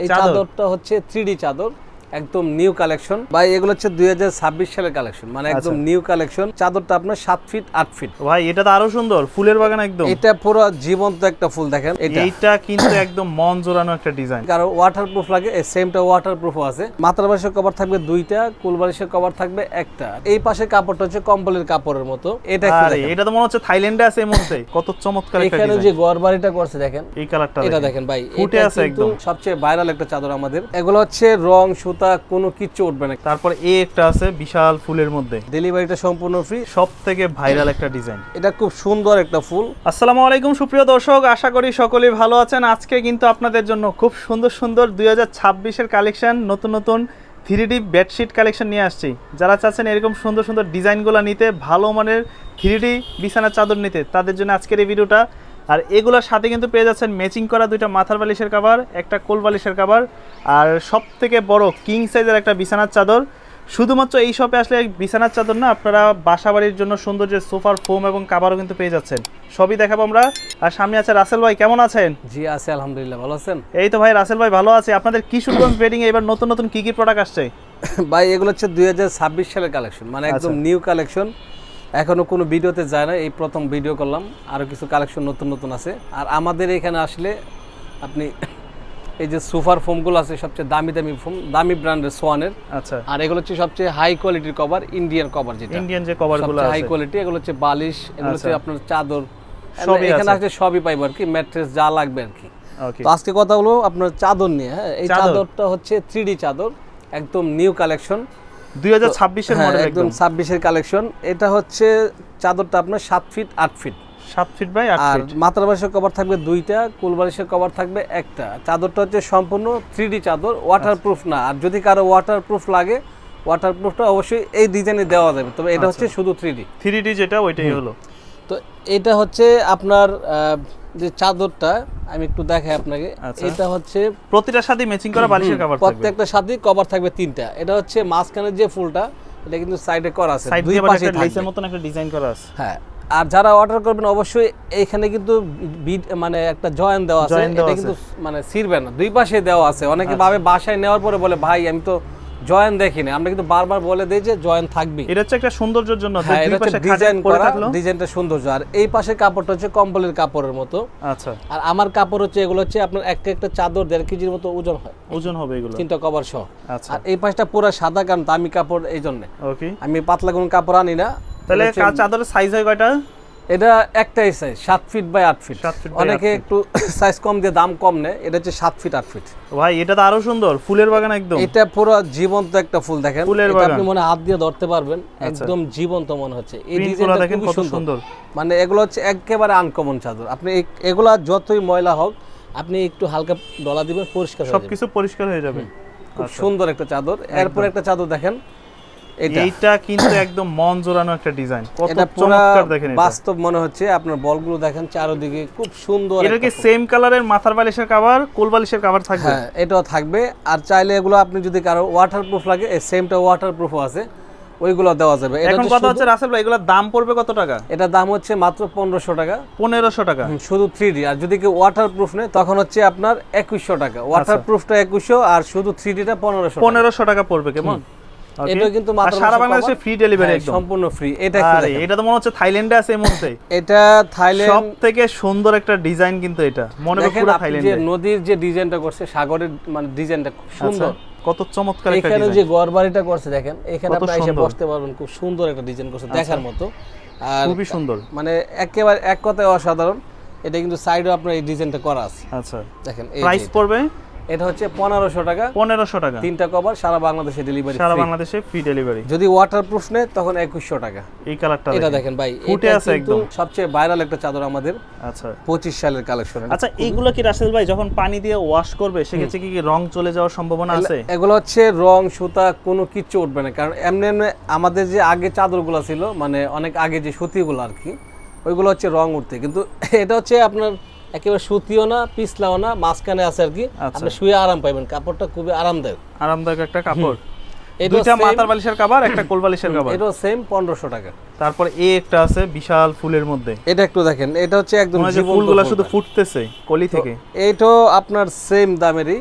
এই চাদরটা হচ্ছে 3D চাদর, একদম নিউ কালেকশন ভাই। এগুলো হচ্ছে 2026 সালের কালেকশন, মানে একদম নিউ কালেকশন। চাদরটা আপনার 7 ফিট 8 ফিট ভাই। এটা তো আরো সুন্দর, ফুলের বাগান একদম। এটা পুরো জীবন্ত একটা ফুল দেখেন। এইটা কিন্তু একদম মন জোড়ানো একটা ডিজাইন। কারণ ওয়াটারপ্রুফ লাগে, এই সেমটা ওয়াটারপ্রুফও আছে। মাথার বালিশের কভার থাকবে 2টা, কুল বালিশের কভার থাকবে 1টা। এই পাশে কাপড়টা হচ্ছে কম্বলের কাপড়ের মতো। এটা তো মনে হচ্ছে থাইল্যান্ডে আছে এর মধ্যে। কত চমৎকার একটা ডিজাইন। এখানে যে গড়বাড়িটা করছে দেখেন, এই কালারটা এটা দেখেন ভাই, ফুটে আছে একদম। সবচেয়ে ভাইরাল একটা চাদর আমাদের। এগুলো হচ্ছে রং সুতা কোনো কিছু উঠবে না। তারপর এই একটা আছে বিশাল ফুলের মধ্যে, ডেলিভারিটা সম্পূর্ণ ফ্রি। সবথেকে ভাইরাল একটা ডিজাইন। এটা খুব সুন্দর একটা ফুল। আসসালামু আলাইকুম সুপ্রিয় দর্শক, আশা করি সকলেই ভালো আছেন। আজকে কিন্তু আপনাদের জন্য খুব সুন্দর সুন্দর 2026 এর কালেকশন, নতুন নতুন 3D বেডশিট কালেকশন নিয়ে আসছি। যারা চাচ্ছেন এরকম সুন্দর সুন্দর ডিজাইনগুলো নিতে, ভালো মানের 3D বিছানার চাদর নিতে, তাদের জন্য আজকের এই ভিডিওটা। আর এগুলোর সাথে কিন্তু পেয়ে যাচ্ছেন ম্যাচিং করা 2টা মাথার বালিশের কভার, একটা কোল বালিশের কভার, আর সবথেকে বড় কিং সাইজের একটা বিছানার চাদর। শুধুমাত্র এই শপে আসলে বিছানার চাদর না, আপনারা বাসাবাড়ির জন্য সুন্দর যে সোফার ফোম এবং কাভারও কিন্তু পেয়ে যাচ্ছেন। সবই দেখাবো আমরা। আর সামনে আছে রাসেল ভাই, কেমন আছেন? জি আছে আলহামদুলিল্লাহ, ভালো আছেন? এই তো ভাই, রাসেল ভাই ভালো আছে। আপনাদের কিশোরগঞ্জ বেডিং এ এবার নতুন নতুন কি কি প্রোডাক্ট আসছে? ভাই এগুলো হচ্ছে 2026 সালের কালেকশন, মানে একদম নিউ কালেকশন। এখনো কোনো ভিডিওতে যায় না, এই প্রথম ভিডিও করলাম। আরও কিছু কালেকশন নতুন নতুন আছে। আর আমাদের এখানে আসলে আপনি এই যে সুপার ফোমগুলো আছে, সবচেয়ে দামি দামি ফোম, দামি ব্র্যান্ডের সোয়ানের। আচ্ছা। আর এগুলো হচ্ছে সবচেয়ে হাই কোয়ালিটির কভার, ইন্ডিয়ান কভার, যেটা ইন্ডিয়ান যে কভারগুলো আছে হাই কোয়ালিটি। এগুলো হচ্ছে বালিশ, এগুলো হচ্ছে আপনার চাদর, সবই এখানে আসলে সবই পাইবো আর কি, ম্যাট্রেস যা লাগবে আর কি। তো আজকে কথা হলো আপনার চাদর নিয়ে। হ্যাঁ, এই চাদরটা হচ্ছে 3D চাদর, একদম নিউ কালেকশন, 2026 এর মডেল, একদম 26 এর কালেকশন। এটা হচ্ছে চাদরটা আপনার 7 feet 8 feet, 7 feet by 8 feet. আর মাথার বালিশের কভার থাকবে 2টা, কুল বালিশের কভার থাকবে 1টা। চাদরটা হচ্ছে সম্পূর্ণ 3D চাদর, ওয়াটারপ্রুফ না। আর যদি কারো ওয়াটারপ্রুফ লাগে, ওয়াটারপ্রুফটা অবশ্যই এই ডিজাইনে দেওয়া যাবে, তবে এটা হচ্ছে শুধু 3D যেটা ওইটাই হলো। তো এটা হচ্ছে আপনার যে চাদরটা, আমি একটু দেখাই আপনাকে। এটা হচ্ছে প্রতিটার সাথে ম্যাচিং করা বালিশের কভার থাকবে, প্রত্যেকটা সাথে কভার থাকবে 3টা। এটা হচ্ছে মাঝখানের যে ফুলটা, এটা কিন্তু সাইডে করা আছে, দুই পাশে লেসের মতন একটা ডিজাইন করা আছে। হ্যাঁ, আর যারা অর্ডার করবেন অবশ্যই এইখানে কিন্তু মানে একটা জয়েন দেওয়া আছে, এটা কিন্তু মানে ছিড়বে না, দুই পাশে দেওয়া আছে। অনেকে ভাবে বাসায় নেওয়ার পরে বলে ভাই আমি তো জয়েন দেখিনি, আমরা কিন্তু বারবার বলে দেই যে জয়েন থাকবে। এটা হচ্ছে একটা সৌন্দর্যের জন্য, দুই পাশে ডিজাইন করা, ডিজাইনটা সৌন্দর্য। আর এই পাশে কাপড়টা হচ্ছে কম্বলের কাপড়ের মতো। আচ্ছা। আর আমার কাপড় হচ্ছে এগুলো হচ্ছে আপনার একটা চাদর 1.5 কেজির মতো ওজন হয়, ওজন হবে এগুলো, 3টা কভার সহ। আচ্ছা। আর এই পাশটা পুরো সাদা, কারণ দামি কাপড়, এই জন্য ওকে, আমি পাতলা কোনো কাপড় আনি না। তাহলে চাদরের সাইজ হয় কয়টা? এটা একটাই সাইজ, 7 ফিট বাই 8 ফিট। অনেকে একটু সাইজ কম দিয়ে দাম কম নেয়, এটা হচ্ছে 7 ফিট 8 ফিট। ভাই এটা তো আরো সুন্দর, ফুলের বাগান একদম। এটা পুরো জীবন্ত একটা ফুল দেখেন, এটা আপনি মনে হাত দিয়ে ধরতে পারবেন, একদম জীবন্ত মনে হচ্ছে। এই ডিজাইনটা দেখেন কত সুন্দর, মানে এগুলো হচ্ছে একেবারে আনকমন চাদর। আপনি এগুলা যতই ময়লা হোক, আপনি একটু হালকা ডলা দিবেন, পরিষ্কার হয়ে যাবে, সবকিছু পরিষ্কার হয়ে যাবে। খুব সুন্দর একটা চাদর। এরপর একটা চাদর দেখেন, এইটা কিন্তু একদম মন জোড়ানো একটা ডিজাইন, কত চমৎকার দেখেন। বাস্তব মনে হচ্ছে, আপনার বলগুলো দেখেন চারদিকে খুব সুন্দর। এটা কি সেম কালারের মাথার বালিশের কভার, কোল বালিশের কভার থাকবে? হ্যাঁ, এটাও থাকবে। আর চাইলে এগুলো আপনি যদি কারো ওয়াটারপ্রুফ লাগে, এই সেমটা ওয়াটারপ্রুফও আছে, ওইগুলো দেওয়া যাবে। এখন কথা হচ্ছে রাসেল ভাই, এগুলোর দাম পড়বে কত টাকা? এটা দাম হচ্ছে মাত্র 1500 টাকা। 1500 টাকা শুধু 3D। আর যদি কেউ ওয়াটারপ্রুফ নেয় তখন হচ্ছে আপনার 2100 টাকা। ওয়াটারপ্রুফটা 2100 আর শুধু 3Dটা 1500 টাকা পড়বে। কেমন? এটা কিন্তু মাত্র সারা বাংলাদেশে ফ্রি ডেলিভারি, একদম সম্পূর্ণ ফ্রি। এটা তো মনে হচ্ছে থাইল্যান্ডে আছে এর মধ্যে। এটা থাইল্যান্ড সবথেকে সুন্দর একটা ডিজাইন, কিন্তু এটা মনে হয় পুরো থাইল্যান্ডে। যে নদীর যে ডিজাইনটা করছে, সাগরের মানে ডিজাইনটা খুব সুন্দর, কত চমৎকার একটা ডিজাইন। এখানে যে গড়বাড়িটা করছে দেখেন, এখানে আপনি এসে বসতে পারবেন, খুব সুন্দর একটা ডিজাইন করছে, দেখার মতো। আর খুবই সুন্দর, মানে একেবারে এক কথায় অসাধারণ। এটা কিন্তু সাইডে আপনার এই ডিজাইনটা করা আছে। আচ্ছা, দেখেন প্রাইস পড়বে এটা হচ্ছে 1500 টাকা। 1500 টাকা, 3টা কভার, সারা বাংলাদেশে ডেলিভারি, সারা বাংলাদেশে ফ্রি ডেলিভারি। যদি ওয়াটারপ্রুফ নেয় তখন 2100 টাকা। এই কালারটা এটা দেখেন ভাই, ফুটে আছে একদম, সবচেয়ে ভাইরাল একটা চাদর আমাদের। আচ্ছা, 25 সালের কালেকশন। আচ্ছা, এইগুলো কি রাসেল ভাই যখন পানি দিয়ে ওয়াশ করবে সেক্ষেত্রে কি রং চলে যাওয়ার সম্ভাবনা আছে? এগুলো হচ্ছে রং সুতা কোনো কিছু উঠবে না, কারণ এমনি আমাদের যে আগে চাদরগুলো ছিল, মানে অনেক আগে যে সুতিগুলো আর কি, ওইগুলো হচ্ছে রং উঠতে। কিন্তু এটা হচ্ছে আপনার একেবারে সুতিও না, পিছলাও না, মাঝখানে আছে আর কি। আপনি শুয়ে আরাম পাবেন, কাপড়টা খুবই আরামদায়ক একটা কাপড়। দুইটা মাথার বালিশের কভার, একটা কোল বালিশের কভার, এটা সেম 1500 টাকা। তারপর এই একটা আছে বিশাল ফুলের মধ্যে, এটা একটু দেখেন, এটা হচ্ছে একদম জীবন্ত ফুলগুলো শুধু ফুটতেছে কলি থেকে। এইটাও আপনার সেম দামেরই,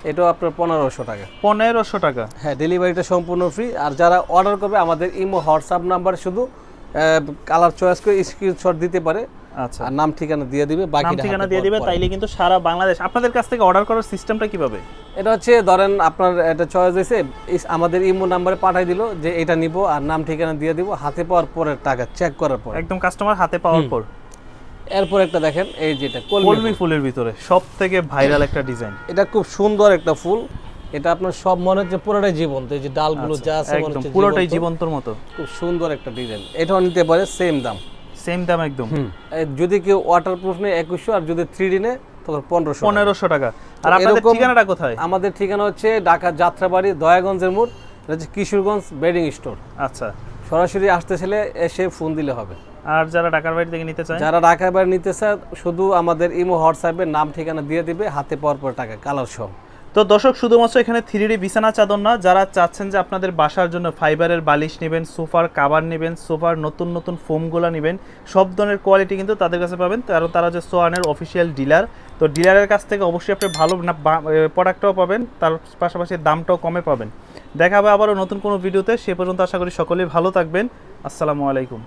এটাও আপনার 1500 টাকা। 1500 টাকা। হ্যাঁ, ডেলিভারিটা সম্পূর্ণ ফ্রি। আর যারা অর্ডার করবে আমাদের ইমো হোয়াটসঅ্যাপ নাম্বার শুধু কালার চয়েস করে স্ক্রিনশট দিতে পারে। আচ্ছা, আর নাম ঠিকানা দিয়ে দিবে, বাকি নাম ঠিকানা দিয়ে দিবে, তাইলে কিন্তু সারা বাংলাদেশ। আপনাদের কাছ থেকে অর্ডার করার সিস্টেমটা কিভাবে? এটা হচ্ছে ধরেন আপনার এটা চয়েস হয়েছে, আমাদের ইমো নাম্বারে পাঠাই দিল যে এটা নিব, আর নাম ঠিকানা দিয়ে দিব, হাতে পাওয়ার পরে টাকা চেক করার পর একদম কাস্টমার হাতে পাওয়ার পর। এরপর একটা দেখেন, এই যেটা কলমি ফুলের ভিতরে সবথেকে ভাইরাল একটা ডিজাইন। এটা খুব সুন্দর একটা ফুল। এটা আপনার সব মনে হচ্ছে পুরোটাই জীবন্ত, এই যে ডালগুলো যা আছে মনে একদম হচ্ছে পুরোটাই জীবন্তর মতো। খুব সুন্দর একটা ডিজাইন। এটাও নিতে পারে সেম দাম। সেম দাম একদম। যদি কেউ ওয়াটারপ্রুফ নেয় 2100, আর যদি 3D নেয় তখন 1500 টাকা। আর আপনাদের ঠিকানাটা কোথায়? আমাদের ঠিকানা হচ্ছে ঢাকা যাত্রাবাড়ি, দয়াগঞ্জের মোড়। এটা হচ্ছে কিশোরগঞ্জ বেডিং স্টোর। আচ্ছা, সরাসরি আসতে চাইলে এসে ফোন দিলে হবে। আর যারা ঢাকার বাইরে থেকে নিতে চায়? যারা ঢাকার বাইরে নিতে চায় শুধু আমাদের ইমো হোয়াটসঅ্যাপে নাম ঠিকানা দিয়ে দিবে, হাতে পাওয়ার পর টাকা কালার সহ। তো দর্শক, শুধুমাত্র এখানে 3D বিছানা চাদর না, যারা চাচ্ছেন যে আপনাদের বাসার জন্য ফাইবারের বালিশ নেবেন, সোফার কাভার নেবেন, সোফার নতুন নতুন ফোমগুলো নেবেন, সব ধরনের কোয়ালিটি কিন্তু তাদের কাছে পাবেন। কারণ তারা যে সোয়ানের অফিসিয়াল ডিলার। তো ডিলারের কাছ থেকে অবশ্যই আপনি ভালো প্রোডাক্টটাও পাবেন, তার পাশাপাশি দামটাও কমে পাবেন। দেখা হবে আবারও নতুন কোনো ভিডিওতে। সে পর্যন্ত আশা করি সকলেই ভালো থাকবেন। আসসালামু আলাইকুম।